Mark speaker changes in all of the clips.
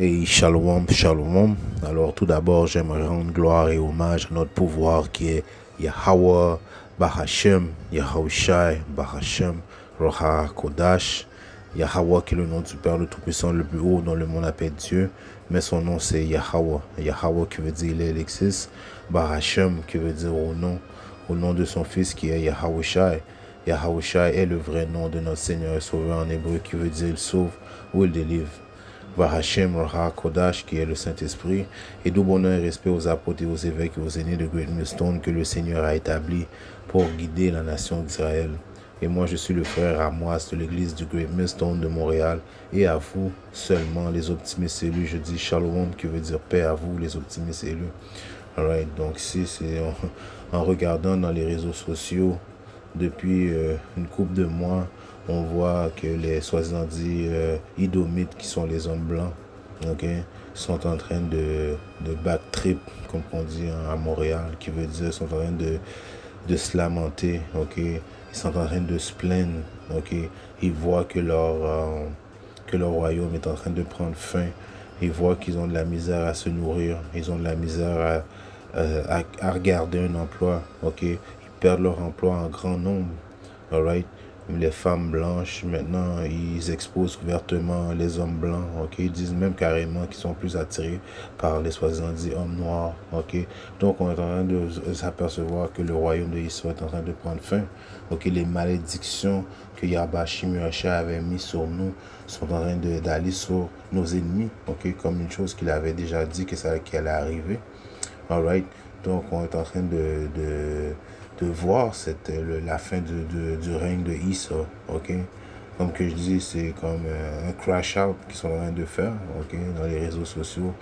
Speaker 1: Et shalom, shalom. Alors tout d'abord, j'aimerais rendre gloire et hommage à notre pouvoir qui est Yahweh, Bahashem, Yahushai, Bahashem, Roha Kodash. Yahweh qui est le nom du Père le Tout-Puissant, le plus haut dont le monde appelle Dieu. Mais son nom c'est Yahweh. Yahweh qui veut dire il existe. Bahashem qui veut dire au nom de son fils qui est Yahushai. Yahushai est le vrai nom de notre Seigneur et Sauveur en hébreu qui veut dire il sauve ou il délivre. Bahashem Raha Kodash qui est le Saint-Esprit, et tout bonheur et respect aux apôtres et aux évêques et aux aînés de Great Millstone que le Seigneur a établi pour guider la nation d'Israël. Et moi je suis le frère Amoas de l'église du Great Millstone de Montréal, et à vous seulement les optimistes élus, je dis Shalom qui veut dire paix à vous les optimistes élus. Alright, donc ici c'est en regardant dans les réseaux sociaux depuis une couple de mois, on voit que les soi-disant idomites qui sont les hommes blancs, sont en train de backtrip, comme on dit à Montréal, qui veut dire sont en train de se lamenter, ils sont en train de se plaindre, ils voient que leur royaume est en train de prendre fin, ils voient qu'ils ont de la misère à se nourrir, ils ont de la misère à regarder un emploi, ils perdent leur emploi en grand nombre, alright. Les femmes blanches, maintenant, ils exposent ouvertement les hommes blancs, ils disent même carrément qu'ils sont plus attirés par les soi-disant hommes noirs, Donc, on est en train de s'apercevoir que le royaume de Israël est en train de prendre fin, les malédictions que Yahbashim Yahshua avait mis sur nous sont en train d'aller sur nos ennemis, comme une chose qu'il avait déjà dit que ça allait arriver, alright. Donc, on est en train de voir la fin du règne de Issa, Comme que je dis, c'est comme un crash out qu'ils sont en train de faire, dans les réseaux sociaux.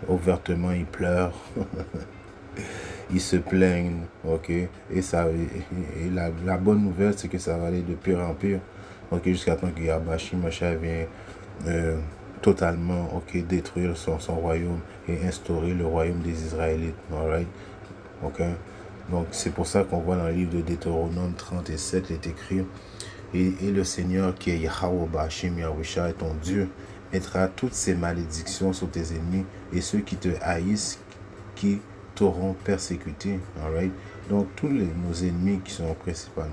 Speaker 1: Ouvertement, ils pleurent, ils se plaignent, Et la bonne nouvelle, c'est que ça va aller de pire en pire, jusqu'à temps que Yahbashim Yahshua vient totalement, détruire son royaume et instaurer le royaume des Israélites, alright, Donc, c'est pour ça qu'on voit dans le livre de Deutéronome 37, il est écrit et le Seigneur qui est Yahweh Bahashim Yahushua, ton Dieu, mettra toutes ces malédictions sur tes ennemis et ceux qui te haïssent, qui t'auront persécuté. Alright? Donc, tous nos ennemis qui sont principalement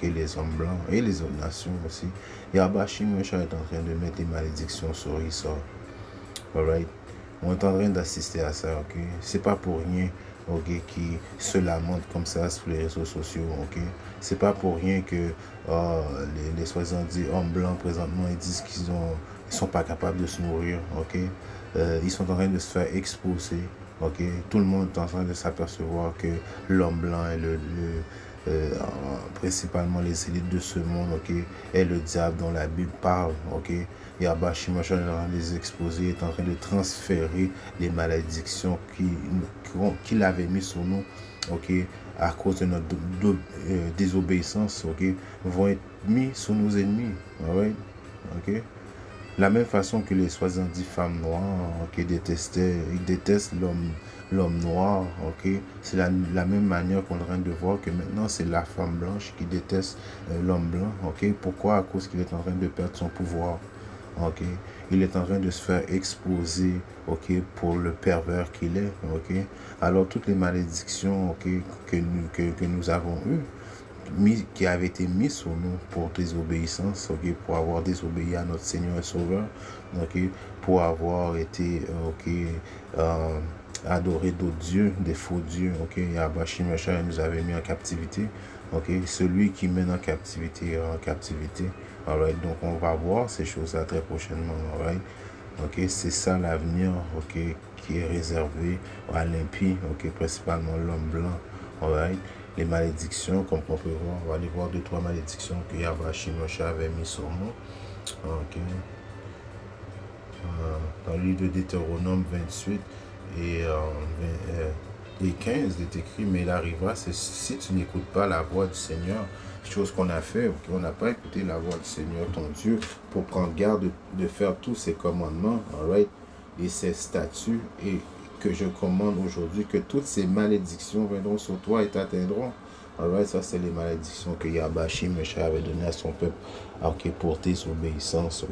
Speaker 1: les hommes blancs et les autres nations aussi, Yahbashim Yahushua est en train de mettre des malédictions sur Issa. Alright? On est en train d'assister à ça, C'est pas pour rien, qui se lamentent comme ça sur les réseaux sociaux, C'est pas pour rien que les soi-disant hommes blancs présentement, ils disent qu'ils sont pas capables de se nourrir, Ils sont en train de se faire exposer, Tout le monde est en train de s'apercevoir que l'homme blanc est principalement les élites de ce monde, est le diable dont la Bible parle, Yahbashim Yahshua est en train de les exposer, est en train de transférer les malédictions qu'il avait mis sur nous, à cause de notre désobéissance, vont être mis sur nos ennemis, alright, La même façon que les soi-disant femmes noires, ils détestent l'homme noir, C'est la même manière qu'on est en train de voir que maintenant c'est la femme blanche qui déteste l'homme blanc, Pourquoi? À cause qu'il est en train de perdre son pouvoir, Il est en train de se faire exposer, pour le pervers qu'il est, Alors toutes les malédictions, que nous avons eues, qui avaient été mises sur nous pour désobéissance, pour avoir désobéi à notre Seigneur et Sauveur, pour avoir été, adoré d'autres dieux, des faux dieux, Yahbashim Yahshua nous avait mis en captivité, celui qui mène en captivité, alright, donc on va voir ces choses-là très prochainement, alright, c'est ça l'avenir, qui est réservé à l'impie, principalement l'homme blanc, alright. Les malédictions, comme on peut voir, on va aller voir 2-3 malédictions que Yahbashim Yahshua avait mis sur nous, dans le livre de Deutéronome 28 et 15, il est écrit, mais il arrivera, si tu n'écoutes pas la voix du Seigneur, chose qu'on a fait, on n'a pas écouté la voix du Seigneur, ton Dieu, pour prendre garde de faire tous ses commandements, alright, et ses statuts, et que je commande aujourd'hui, que toutes ces malédictions viendront sur toi et t'atteindront. Alright, ça c'est les malédictions que Yahbashim Yahshua avait donné à son peuple, pour désobéissance,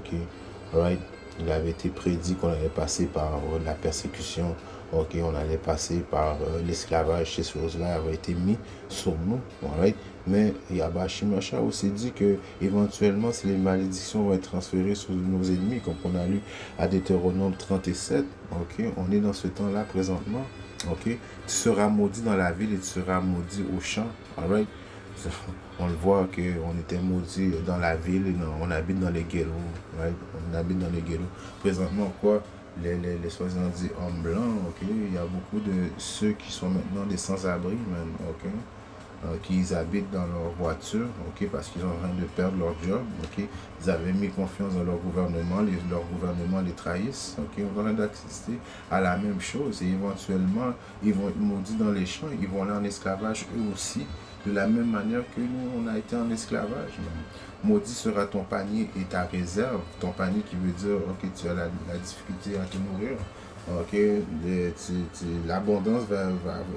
Speaker 1: alright. Il avait été prédit qu'on allait passer par la persécution, ok, on allait passer par l'esclavage. Ces choses-là avaient été mis sur nous, right? Mais Yahweh Mashiach aussi dit que éventuellement, si les malédictions vont être transférées sur nos ennemis, comme on a lu à Deutéronome 37, ok, on est dans ce temps-là présentement, ok, tu seras maudit dans la ville et tu seras maudit au champ, alright? On le voit qu'on était maudit dans la ville, et on habite dans les ghettos, right? On habite dans les ghettos. Présentement, quoi, les soi-disant dit hommes blancs, ok, il y a beaucoup de ceux qui sont maintenant des sans-abri, man, ok, qui habitent dans leur voiture, ok, parce qu'ils sont en train de perdre leur job, ok, ils avaient mis confiance dans leur gouvernement, leur gouvernement les trahissent, ok, on va d'assister à la même chose, et éventuellement, ils vont être maudits dans les champs, ils vont aller en esclavage eux aussi, de la même manière que nous, on a été en esclavage. Maudit sera ton panier et ta réserve. Ton panier qui veut dire, ok, tu as la difficulté à te nourrir. Ok, l'abondance va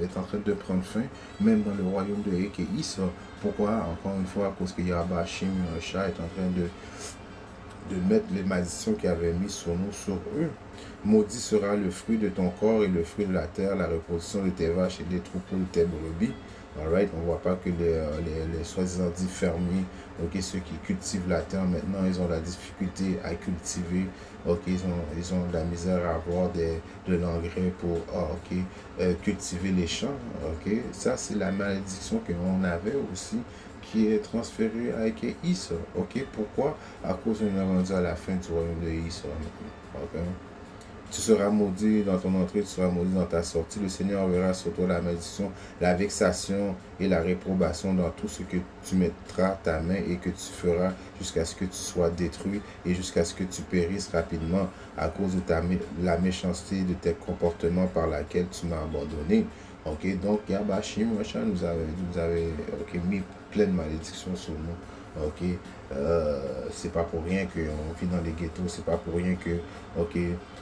Speaker 1: être en train de prendre fin, même dans le royaume de Ekeïs. Pourquoi? Encore une fois, à cause que Yahweh Shim est en train de mettre les malédictions qu'il avait mis sur nous, sur eux. Maudit sera le fruit de ton corps et le fruit de la terre, la reproduction de tes vaches et des troupeaux de tes brebis. Alright, on ne voit pas que les soi-disant dits fermiers, ok, ceux qui cultivent la terre maintenant, ils ont la difficulté à cultiver, ok, ils ont de la misère à avoir de l'engrais pour cultiver les champs, ok. Ça, c'est la malédiction que l'on avait aussi, qui est transférée avec Issa, ok. Pourquoi? À cause qu'on est rendu à la fin du royaume de Issa, ok. Tu seras maudit dans ton entrée, tu seras maudit dans ta sortie. Le Seigneur enverra sur toi la malédiction, la vexation et la réprobation dans tout ce que tu mettras ta main et que tu feras jusqu'à ce que tu sois détruit et jusqu'à ce que tu périsses rapidement à cause de la méchanceté de tes comportements par laquelle tu m'as abandonné. Ok, donc Yahweh nous avait mis plein de malédictions sur nous. Ok, c'est pas pour rien qu'on vit dans les ghettos, c'est pas pour rien que, ok,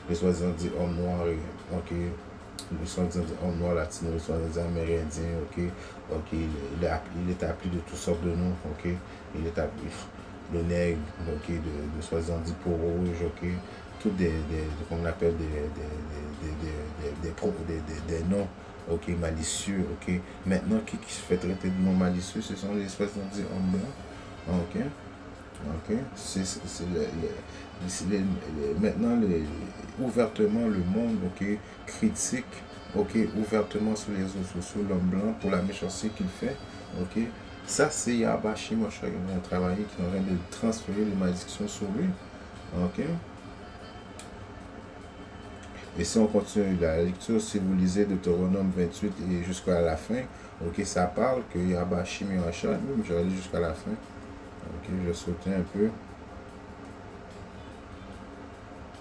Speaker 1: les soi-disant dit hommes noirs, ok, les soi-disant dit hommes noirs latinos, les soi-disant dit amérindiens, ok, ok, il est appelé de toutes sortes de noms, ok, il est appelé le nègre, ok, de soi-disant dit peau rouge, ok, tous qu'on appelle des noms, ok, malicieux, ok. Maintenant, qui se fait traiter de noms malicieux, ce sont les soi-disant dit hommes blancs, ok. Ok, maintenant ouvertement le monde, ok, critique, ok, ouvertement sur les réseaux sociaux l'homme blanc pour la méchanceté qu'il fait, ok. Ça c'est Yahweh Shimosh qui a travaillé, qui est en train de transférer les malédictions sur lui, ok. Et si on continue la lecture, si vous lisez Deutéronome 28 et jusqu'à la fin, ok, ça parle que Yahweh Shimosh, même je vais aller jusqu'à la fin. Ok, je vais sauter un peu.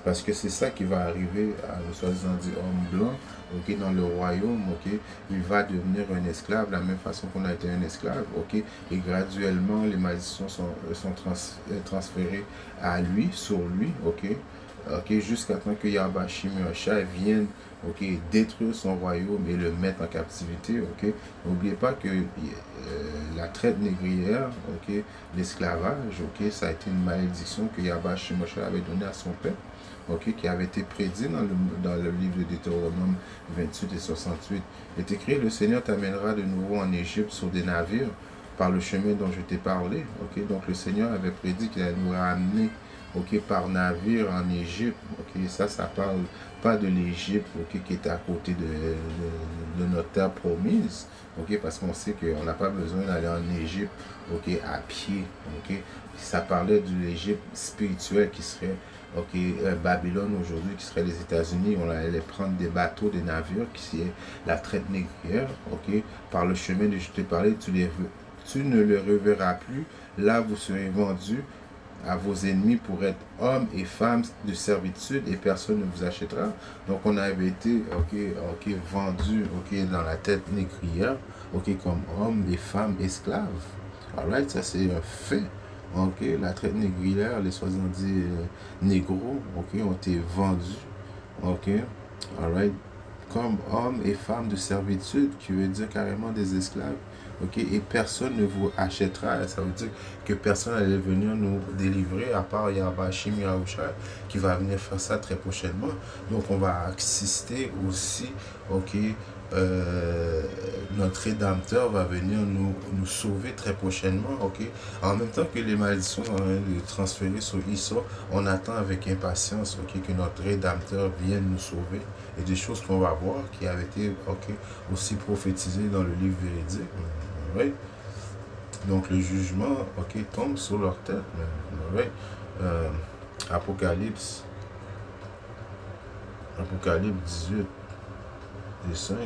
Speaker 1: Parce que c'est ça qui va arriver à le soi-disant dit homme blanc, ok, dans le royaume, ok. Il va devenir un esclave, de la même façon qu'on a été un esclave, ok. Et graduellement, les malédictions sont transférées à lui, sur lui, ok. Ok, jusqu'à temps que Yahweh Shimosh vienne, ok, détruire son royaume et le mettre en captivité, ok. N'oubliez pas que la traite négrière, ok, l'esclavage, ok, ça a été une malédiction que Yahweh Shimosh avait donnée à son peuple, ok, qui avait été prédit dans le livre de Deutéronome 28 et 68. Il est écrit, le Seigneur t'amènera de nouveau en Égypte sur des navires par le chemin dont je t'ai parlé, ok. Donc le Seigneur avait prédit qu'il allait nous ramener, ok, par navire en Égypte, ok. Ça parle pas de l'Égypte, ok, qui est à côté de notre terre promise, ok, parce qu'on sait qu'on n'a pas besoin d'aller en Égypte, ok, à pied, ok. Ça parlait de l'Égypte spirituelle qui serait, ok, Babylone aujourd'hui, qui serait les États-Unis. On allait prendre des bateaux, des navires, qui est la traite négrière, ok. Par le chemin de je t'ai parlé, tu ne le reverras plus. Là, vous serez vendus à vos ennemis pour être hommes et femmes de servitude et personne ne vous achètera. Donc on avait été vendus, ok, dans la tête négrière, ok, comme hommes et femmes esclaves. Alright, ça c'est un fait. Ok, la traite négrière, les soi-disant dit négros, ok, ont été vendus, ok, alright, comme hommes et femmes de servitude, qui veut dire carrément des esclaves, ok, et personne ne vous achètera. Ça veut dire que personne n'allait venir nous délivrer à part Yahbashim Yahushua qui va venir faire ça très prochainement. Donc on va assister aussi, ok, notre Rédempteur va venir nous sauver très prochainement, ok. En même temps que les malédictions sont en train de transférer sur Issa, on attend avec impatience, ok, que notre Rédempteur vienne nous sauver. Et des choses qu'on va voir qui avaient été, ok, aussi prophétisées dans le livre véridique. Oui. Donc le jugement, ok, tombe sur leur tête. Oui. Apocalypse 18 et 5.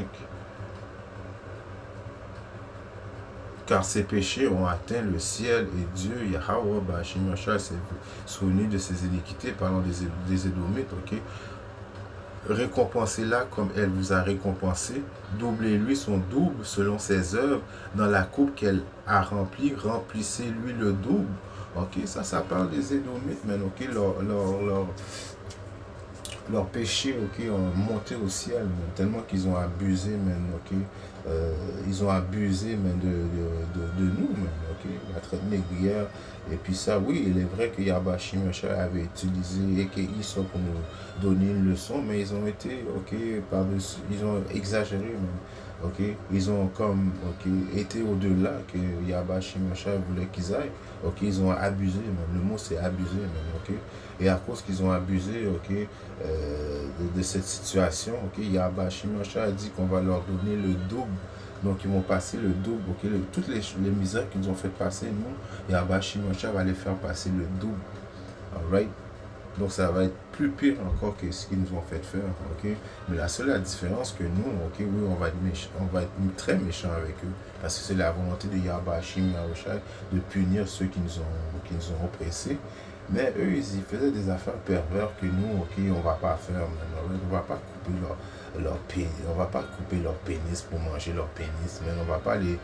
Speaker 1: Car ces péchés ont atteint le ciel et Dieu, Yahweh, Bashim Yahshua, s'est souvenu de ses iniquités, parlant des Édomites, ok. Récompensez-la comme elle vous a récompensé, doublez-lui son double selon ses œuvres, dans la coupe qu'elle a remplie, remplissez-lui le double. Ok, ça parle des Édomites, mais ok, leurs péchés, ok, ont monté au ciel, man, tellement qu'ils ont abusé, man, ok, ils ont abusé, man, de nous, man, ok, la traite négrière, et puis ça, oui, il est vrai que Yahbashim Yahshua avait utilisé Eke-Issa pour nous donner une leçon, mais ils ont été, ok, par-dessus, ils ont exagéré, man, ok, ils ont comme, ok, été au-delà que Yahbashim Yahshua voulait qu'ils aillent, ok, ils ont abusé, man, le mot c'est abusé, man, ok, et à cause qu'ils ont abusé, ok, de cette situation, ok, Yahbashim Yahshua a dit qu'on va leur donner le double. Donc ils vont passer le double, ok, toutes les misères qu'ils nous ont fait passer, nous, Yahbashim Yahshua va les faire passer le double. Alright? Donc ça va être plus pire encore que ce qu'ils nous ont fait faire, ok? Mais la seule différence que nous, ok, oui, on va être très méchants avec eux, parce que c'est la volonté de Yahbashim Yahshua de punir ceux qui nous ont oppressés. Mais eux, ils faisaient des affaires pervers que nous, ok, on va pas faire maintenant. On va pas couper leur pénis, on va pas couper leur pénis pour manger leur pénis, mais on va pas les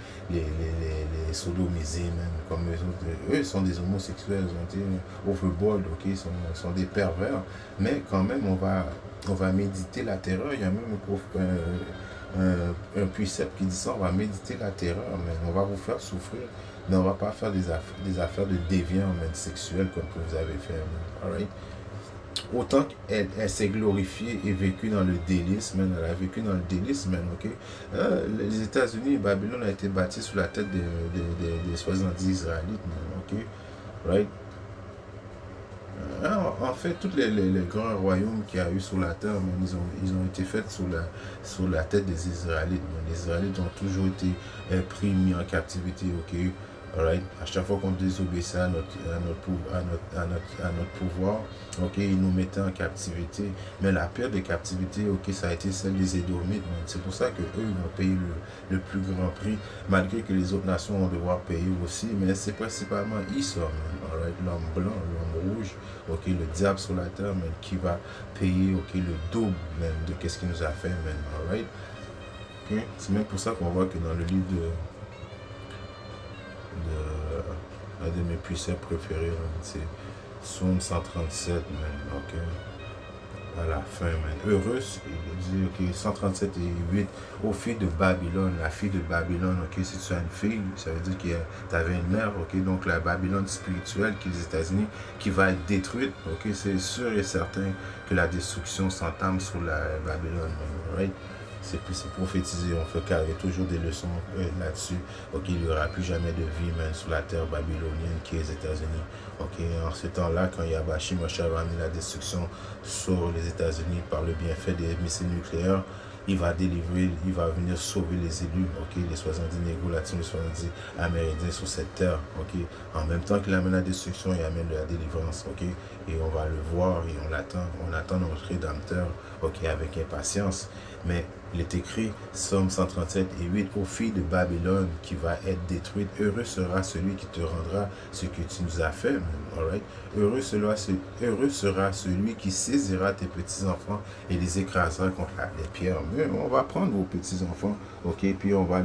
Speaker 1: sodomiser, même, comme eux autres. Eux, ils sont des homosexuels, ils ont été overboard, ok, ils sont des pervers. Mais quand même, on va méditer la terreur. Il y a même un précepte qui dit ça, on va méditer la terreur, mais on va vous faire souffrir. Mais on ne va pas faire des affaires de déviants, même sexuels, comme que vous avez fait. Alright? Autant qu'elle s'est glorifiée et vécue dans le délice, man, elle a vécu dans le délice, man, ok? Les États-Unis, Babylone a été bâti sous la tête des 70 Israélites, man, ok? Right? En fait, tous les grands royaumes qu'il y a eu sur la terre, man, ils ont été faits sous la tête des Israélites. Man. Les Israélites ont toujours été pris, mis en captivité, ok? Alright? À chaque fois qu'on désobéissait à notre pouvoir, ok, ils nous mettaient en captivité. Mais la pire des captivités, ok, ça a été celle des Édomites. C'est pour ça qu'eux, ils vont payer le plus grand prix, malgré que les autres nations vont devoir payer aussi. Mais c'est principalement Issa, alright, l'homme blanc, l'homme rouge, ok, le diable sur la terre, man, qui va payer, ok, le double, même, de qu'est-ce qu'il nous a fait, man, alright? Okay? C'est même pour ça qu'on voit que dans le livre un de mes puissants préférés, c'est Psaume 137, man, ok, à la fin, man. Heureux, il dit, ok, 137 et 8, aux filles de Babylone, la fille de Babylone, ok, si tu as une fille, ça veut dire que tu avais une mère, ok, donc la Babylone spirituelle, qui est les États-Unis, qui va être détruite, ok, c'est sûr et certain que la destruction s'entame sur la Babylone, man, right? C'est prophétisé, on fait carrer toujours des leçons là-dessus. Ok, il n'y aura plus jamais de vie, même sur la terre babylonienne qui est les États-Unis. Ok, en ce temps-là, quand Yahbashim Yahshua va amener la destruction sur les États-Unis par le bienfait des missiles nucléaires, il va délivrer, il va venir sauver les élus, ok, les 70 négros latins, les 70 amérindiens sur cette terre, ok. En même temps qu'il amène la destruction, il amène la délivrance, ok. Et on va le voir et on attend notre Rédempteur, ok, avec impatience. Mais il est écrit, Psaume 137 et 8, aux filles de Babylone qui va être détruite. Heureux sera celui qui te rendra ce que tu nous as fait. Alright? Heureux sera celui qui saisira tes petits-enfants et les écrasera contre les pierres. Mais on va prendre vos petits-enfants, ok, puis on va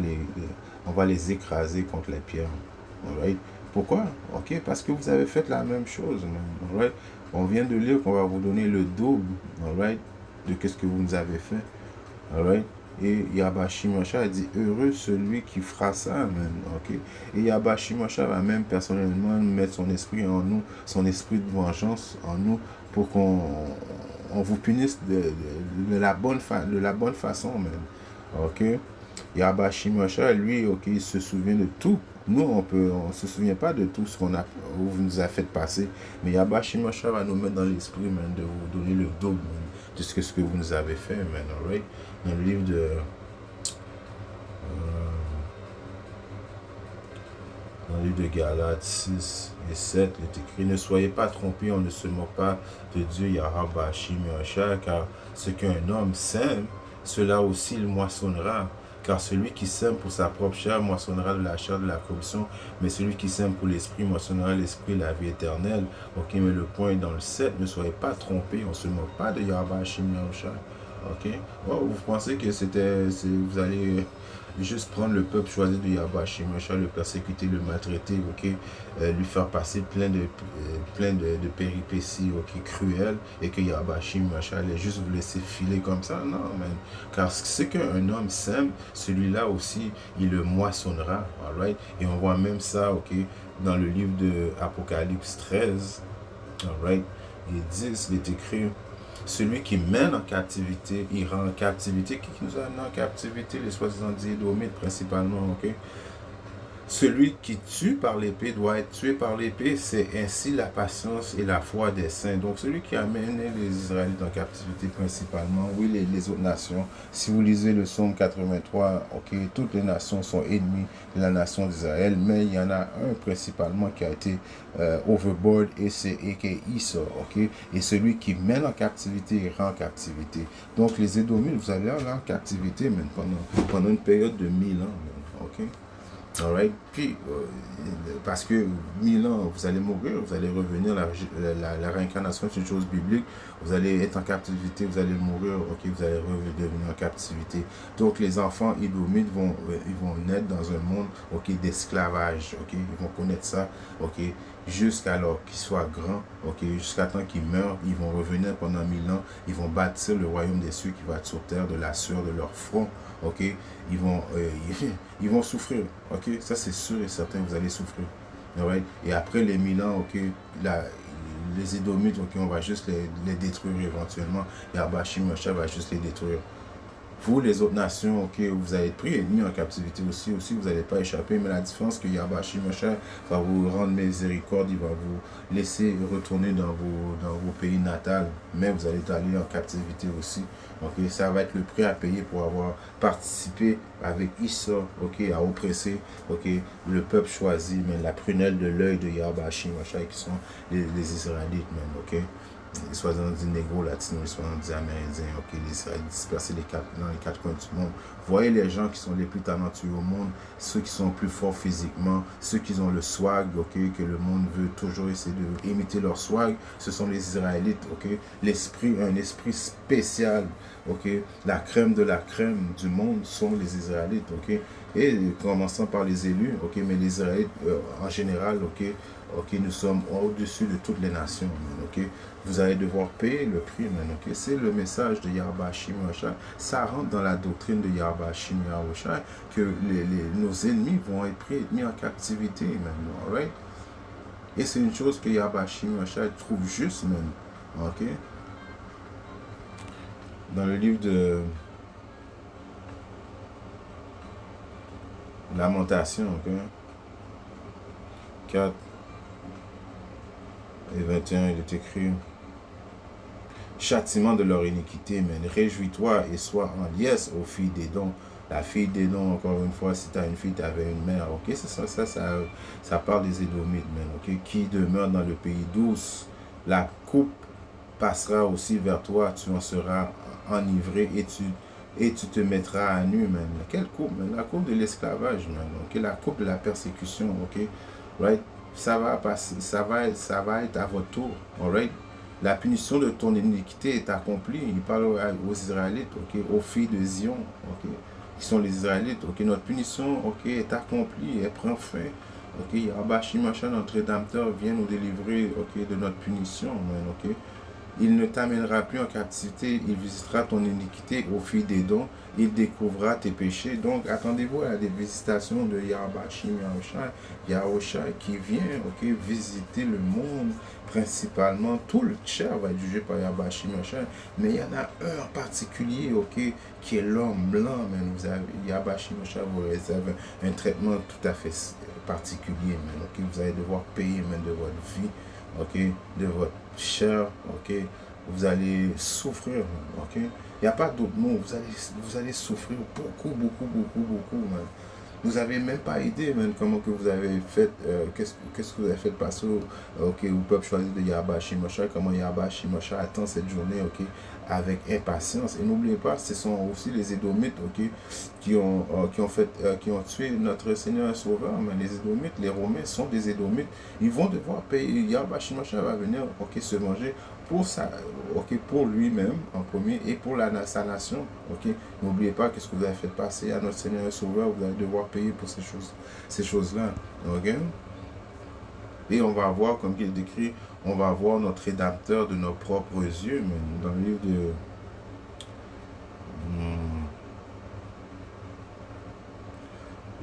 Speaker 1: les écraser contre les pierres. Alright? Pourquoi? Ok, parce que vous avez fait la même chose. Alright? On vient de lire qu'on va vous donner le double, alright, de ce que vous nous avez fait. Alright? Et Yabashi Masha a dit, heureux celui qui fera ça, man, ok? Et Yabashi Masha va même personnellement mettre son esprit en nous, son esprit de vengeance en nous, pour qu'on vous punisse de la bonne façon, man, ok? Yabashi Masha, lui, ok, il se souvient de tout. Nous, on se souvient pas de tout ce vous nous a fait passer. Mais Yabashi Masha va nous mettre dans l'esprit, man, de vous donner le double, man, de ce que vous nous avez fait, man, alright? Dans le livre de Galates 6 et 7, il est écrit, ne soyez pas trompés, on ne se moque pas de Dieu, Yabashi Masha, car ce qu'un homme sème, cela aussi il moissonnera. Car celui qui sème pour sa propre chair moissonnera de la chair de la corruption, mais celui qui sème pour l'esprit moissonnera l'esprit de la vie éternelle. Ok, mais le point est dans le 7, ne soyez pas trompés, on ne se moque pas de Yabashi Masha. Ok, vous pensez que vous allez juste prendre le peuple choisi de Yabashi Masha, le persécuter, le maltraiter, ok, lui faire passer plein de péripéties, ok, cruelles, et que Yabashi Masha allait juste vous laisser filer comme ça? Non, man. Car ce qu'un homme sème, celui-là aussi, il le moissonnera, alright? Et on voit même ça, ok, dans le livre de Apocalypse 13, alright? Et 10, il est écrit, celui qui mène en captivité, ira en captivité. Qui nous a amené en captivité? Les 70 Édomites principalement, ok? Celui qui tue par l'épée doit être tué par l'épée. C'est ainsi la patience et la foi des saints. Donc celui qui a mené les Israélites en captivité principalement, oui, les autres nations. Si vous lisez le psaume 83, ok, toutes les nations sont ennemies de la nation d'Israël, mais il y en a un principalement qui a été overboard, et c'est Esau, ok? Et celui qui mène en captivité ira en captivité. Donc les Édomites, vous allez aller en captivité même pendant une période de 1000 ans, ok? Alright. Puis, parce que 1000 ans, vous allez mourir, vous allez revenir, la réincarnation, c'est une chose biblique. Vous allez être en captivité, vous allez mourir, ok, vous allez revenir en captivité. Donc, les enfants édomites ils vont naître dans un monde, ok, d'esclavage, ok, ils vont connaître ça, ok, jusqu'à leur qu'ils soient grands, ok, jusqu'à temps qu'ils meurent, ils vont revenir pendant 1000 ans, ils vont bâtir le royaume des cieux qui va être sur terre de la sueur de leur front, ok, ils vont souffrir, ok, ça c'est sûr et certain, vous allez souffrir, right? Et après les 1000 ans, ok, les Édomites, ok, on va juste les détruire éventuellement, et Yabashi Masha va juste les détruire. Vous, les autres nations, ok, vous allez être pris et mis en captivité aussi, vous n'allez pas échapper, mais la différence que Yabashi Masha va vous rendre miséricorde, il va vous laisser retourner dans vos pays natals, mais vous allez aller en captivité aussi, ok, ça va être le prix à payer pour avoir participé avec Esau, ok, à oppresser, ok, le peuple choisi, mais la prunelle de l'œil de Yabashi Masha, qui sont les Israélites, même, ok. Les 70 négros latinos, les 70 amérindiens, ok, les Israélites dispersés dans les quatre coins du monde. Voyez les gens qui sont les plus talentueux au monde, ceux qui sont plus forts physiquement, ceux qui ont le swag, ok, que le monde veut toujours essayer de imiter leur swag, ce sont les Israélites, ok, un esprit spécial, ok, la crème de la crème du monde sont les Israélites, ok, et commençant par les élus, ok, mais les Israélites en général, ok, nous sommes au-dessus de toutes les nations, man, ok. Vous allez devoir payer le prix, man, ok. C'est le message de Yabashi Masha. Ça rentre dans la doctrine de Yabashi Masha que nos ennemis vont être pris, mis en captivité, man, alright. Et c'est une chose que Yabashi Masha trouve juste, man, ok. Dans le livre de Lamentation, ok, 4 et 21, il est écrit: châtiment de leur iniquité, mais réjouis-toi et sois en liesse aux filles d'Édom. La fille d'Édom, encore une fois, si tu as une fille, tu avais une mère, ok, ça parle des Édomites, man, ok, qui demeure dans le pays douce. La coupe passera aussi vers toi, tu en seras enivré et tu te mettras à nu, man. Quelle coupe, man? La coupe de l'esclavage, man, ok, la coupe de la persécution, ok, right? Ça va passer, ça va être à votre tour, alright? La punition de ton iniquité est accomplie. Il parle aux Israélites, ok, aux filles de Zion, ok, qui sont les Israélites, ok. Notre punition, ok, est accomplie, elle prend fin, ok. Yabashi Masha, notre Rédempteur, vient nous délivrer, ok, de notre punition, man, ok. Il ne t'amènera plus en captivité, il visitera ton iniquité au fil des dons, il découvrira tes péchés. Donc, attendez-vous à des visitations de Yahbashim Yahushai qui vient, ok, visiter le monde principalement. Tout le chair va être jugé par Yahbashim Yahushai, mais il y en a un en particulier, ok, qui est l'homme blanc, man. Vous avez Yahbashim Yahushai vous réserve un traitement tout à fait particulier, man, ok. Vous allez devoir payer, man, de votre vie, ok, de votre chair, ok. Vous allez souffrir, ok. Il n'y a pas d'autre mot. Vous allez souffrir beaucoup, beaucoup, beaucoup, beaucoup, man. Vous n'avez même pas idée, man, comment que vous avez fait, qu'est-ce que vous avez fait passer au peuple choisi de Yahba Shimosha, comment Yahba Shimosha attend cette journée, ok, avec impatience. Et n'oubliez pas, ce sont aussi les Édomites, ok, qui ont tué notre Seigneur et Sauveur, mais les Édomites, les Romains sont des Édomites. Ils vont devoir payer. Yahba Shimosha va venir, ok, se venger pour ça, ok, pour lui-même en premier et pour sa nation, ok. N'oubliez pas que ce que vous avez fait passer à notre Seigneur et Sauveur, vous allez devoir payer pour ces choses-là, ok. Et on va voir, comme il est décrit, on va voir notre Rédempteur de nos propres yeux, mais dans le livre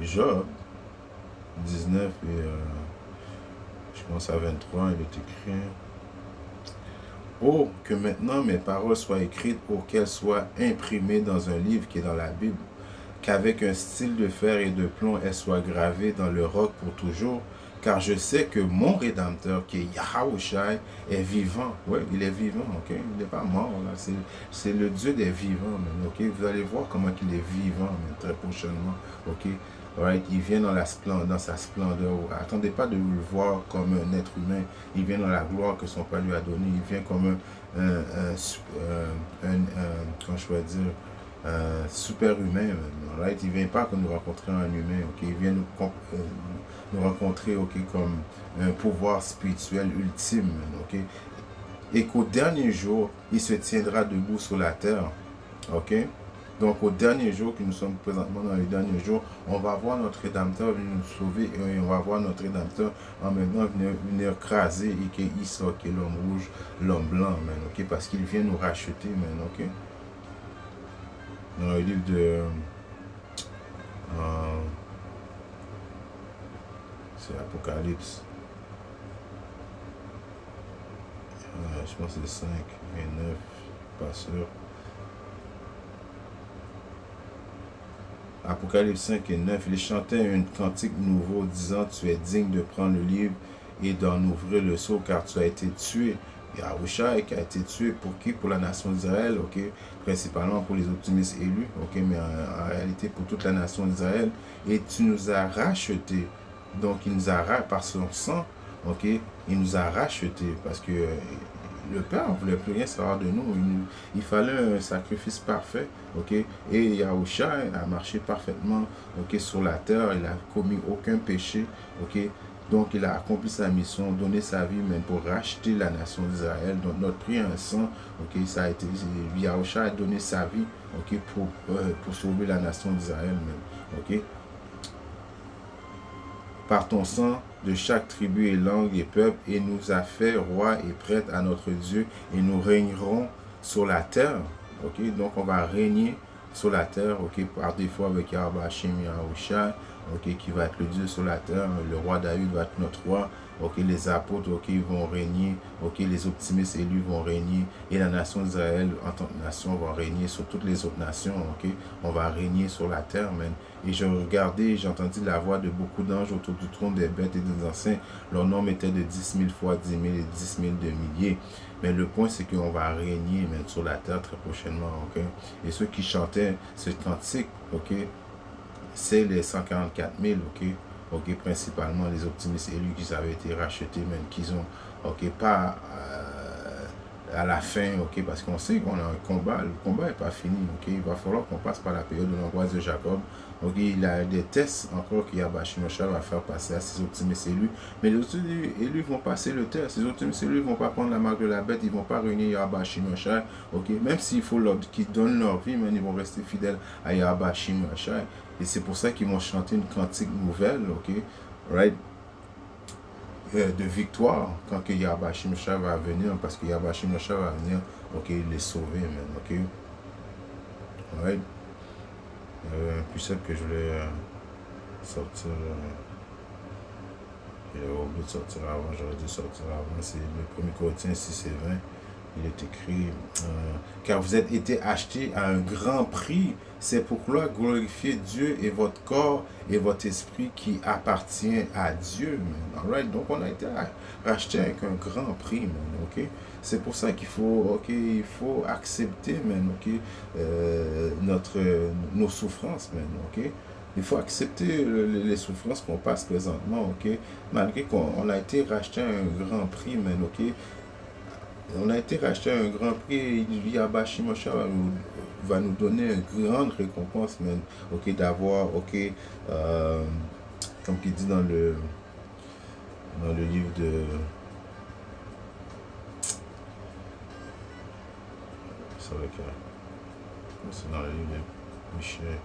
Speaker 1: de Job 19 et je pense à 23, il est écrit. Oh, que maintenant mes paroles soient écrites ou qu'elles soient imprimées dans un livre qui est dans la Bible, qu'avec un style de fer et de plomb, elles soient gravées dans le roc pour toujours, car je sais que mon Rédempteur, qui est Yahushai, est vivant. Oui, il est vivant, ok? Il n'est pas mort, là. C'est le Dieu des vivants, man, ok? Vous allez voir comment il est vivant, man, très prochainement, ok? Right? Il vient dans sa splendeur. Attendez pas de le voir comme un être humain. Il vient dans la gloire que son Père lui a donnée. Il vient comme comment je peux dire, super humain. Right? Il ne vient pas comme nous rencontrer un humain. Okay? Il vient nous rencontrer, okay, comme un pouvoir spirituel ultime. Okay? Et qu'au dernier jour, il se tiendra debout sur la terre. Ok? Donc, au dernier jour, que nous sommes présentement dans les derniers jours, on va voir notre Rédempteur venir nous sauver et on va voir notre Rédempteur en même temps venir craser et qu'il sort, qui est l'homme rouge, l'homme blanc, man, ok? Parce qu'il vient nous racheter, man, ok? Dans le livre de... c'est Apocalypse. Je pense que c'est 5 et 9, pas sûr. Apocalypse 5 et 9, il chantait un cantique nouveau disant, tu es digne de prendre le livre et d'en ouvrir le sceau car tu as été tué. Yahushua qui a été tué pour qui? Pour la nation d'Israël, ok? Principalement pour les optimistes élus, ok? Mais en réalité pour toute la nation d'Israël. Et tu nous as rachetés. Donc il nous a par son sang, ok? Il nous a rachetés parce que le Père ne voulait plus rien savoir de nous. Il fallait un sacrifice parfait, ok? Et Yahushua a marché parfaitement, ok, sur la terre. Il n'a commis aucun péché, ok? Donc, il a accompli sa mission, donné sa vie même pour racheter la nation d'Israël. Donc, notre prix en sang, ok, ça a été, Yahushua a donné sa vie, ok, pour sauver la nation d'Israël même, ok? Par ton sang de chaque tribu et langue et peuple, et nous a fait rois et prêtres à notre Dieu, et nous régnerons sur la terre. Ok, donc on va régner sur la terre, ok, par défaut avec Yahweh Hashem Yahushua, ok, qui va être le Dieu sur la terre. Le roi David va être notre roi. Ok, les apôtres, ok, vont régner. Ok, les optimistes élus vont régner. Et la nation d'Israël, en tant que nation, va régner sur toutes les autres nations. Ok, on va régner sur la terre, man. Et je regardais, j'ai entendu la voix de beaucoup d'anges autour du trône des bêtes et des anciens. Leur nombre était de 10 000 fois 10 000 et 10 000 de milliers. Mais le point, c'est qu'on va régner, man, sur la terre très prochainement. Ok, et ceux qui chantaient ce cantique, ok, c'est les 144 000, ok? Ok, principalement les optimistes élus qui avaient été rachetés, même qu'ils ont, ok, pas à la fin, ok, parce qu'on sait qu'on a un combat, le combat n'est pas fini, ok? Il va falloir qu'on passe par la période de l'angoisse de Jacob, ok? Il y a des tests encore qu'il y a Bashimosha va faire passer à ces optimistes élus, mais les autres élus vont passer le test, ces optimistes élus ne vont pas prendre la marque de la bête, ils ne vont pas réunir Yahba Shimosha, ok? Même s'il faut qu'ils donnent leur vie, mais ils vont rester fidèles à Yahba Shimosha. Et c'est pour ça qu'ils vont chanter une cantique nouvelle, ok? Right? de victoire quand que Yahweh Hashem Yahshua va venir, parce que Yahweh Hashem Yahshua va venir, ok, les sauver, man, ok. Alright. Un puissant que je voulais sortir. J'avais oublié de sortir avant, j'aurais dû sortir avant. C'est le 1er Corinthiens 6 et 20. Il est écrit, car vous êtes été achetés à un grand prix, c'est pourquoi glorifiez Dieu et votre corps et votre esprit qui appartient à Dieu. Alright? Donc on a été racheté avec un grand prix, man, ok? C'est pour ça qu'il faut, ok, il faut accepter, man, ok, nos souffrances, man, ok? Il faut accepter les souffrances qu'on passe présentement, ok? Malgré qu'on a été racheté à un grand prix, man, ok? On a été racheté à un grand prix et Yahweh Hashem Yahshua va nous donner une grande récompense, man, ok? D'avoir, ok, comme il dit dans le livre de... C'est vrai que... C'est dans le livre de Michée.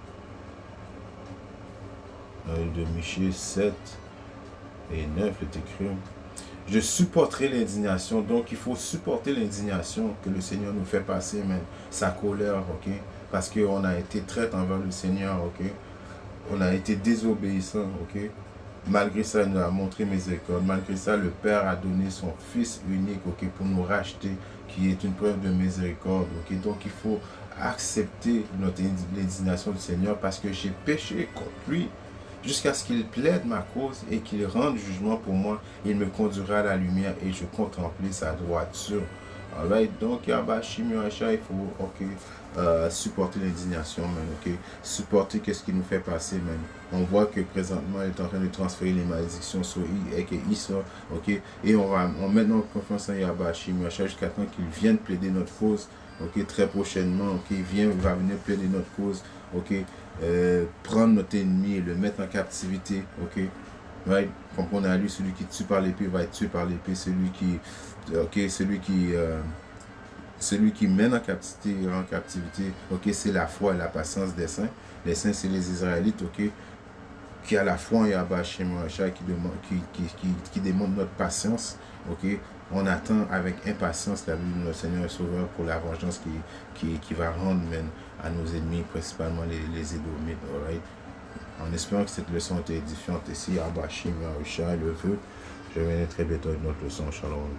Speaker 1: Dans le livre de Michée 7 et 9, il est écrit... Je supporterai l'indignation. Donc, il faut supporter l'indignation que le Seigneur nous fait passer, même sa colère, ok? Parce qu'on a été traître envers le Seigneur, ok? On a été désobéissant, ok? Malgré ça, il nous a montré miséricorde. Malgré ça, le Père a donné son Fils unique, ok? Pour nous racheter, qui est une preuve de miséricorde, ok? Donc, il faut accepter notre l'indignation du Seigneur parce que j'ai péché contre lui. Jusqu'à ce qu'il plaide ma cause et qu'il rende jugement pour moi, il me conduira à la lumière et je contemplerai sa droiture. Alright, donc Yahweh Hashem Yahshua, il faut supporter l'indignation, man, ok? Supporter qu'est-ce qui nous fait passer, man. On voit que présentement, il est en train de transférer les malédictions sur Issa, ok? Et on met notre confiance en Yahweh Hashem Yahshua jusqu'à temps qu'il vienne plaider notre cause, ok? Très prochainement, ok? Il va venir plaider notre cause, ok? Prendre notre ennemi et le mettre en captivité, ok? Right? Comme on a lu, celui qui tue par l'épée va être tué par l'épée, celui qui mène en captivité, ok, c'est la foi et la patience des saints. Les saints, c'est les Israélites, ok, qui a la foi en Yahweh Hashem Yahshua, qui demande notre patience, ok. On attend avec impatience la venue de notre Seigneur et Sauveur pour la vengeance qui va rendre, man, à nos ennemis, principalement les Édomites, alright. En espérant que cette leçon était édifiante ici, Yahweh Hashem Yahshua le veut. Je reviendrai très bientôt avec notre leçon. Shalom.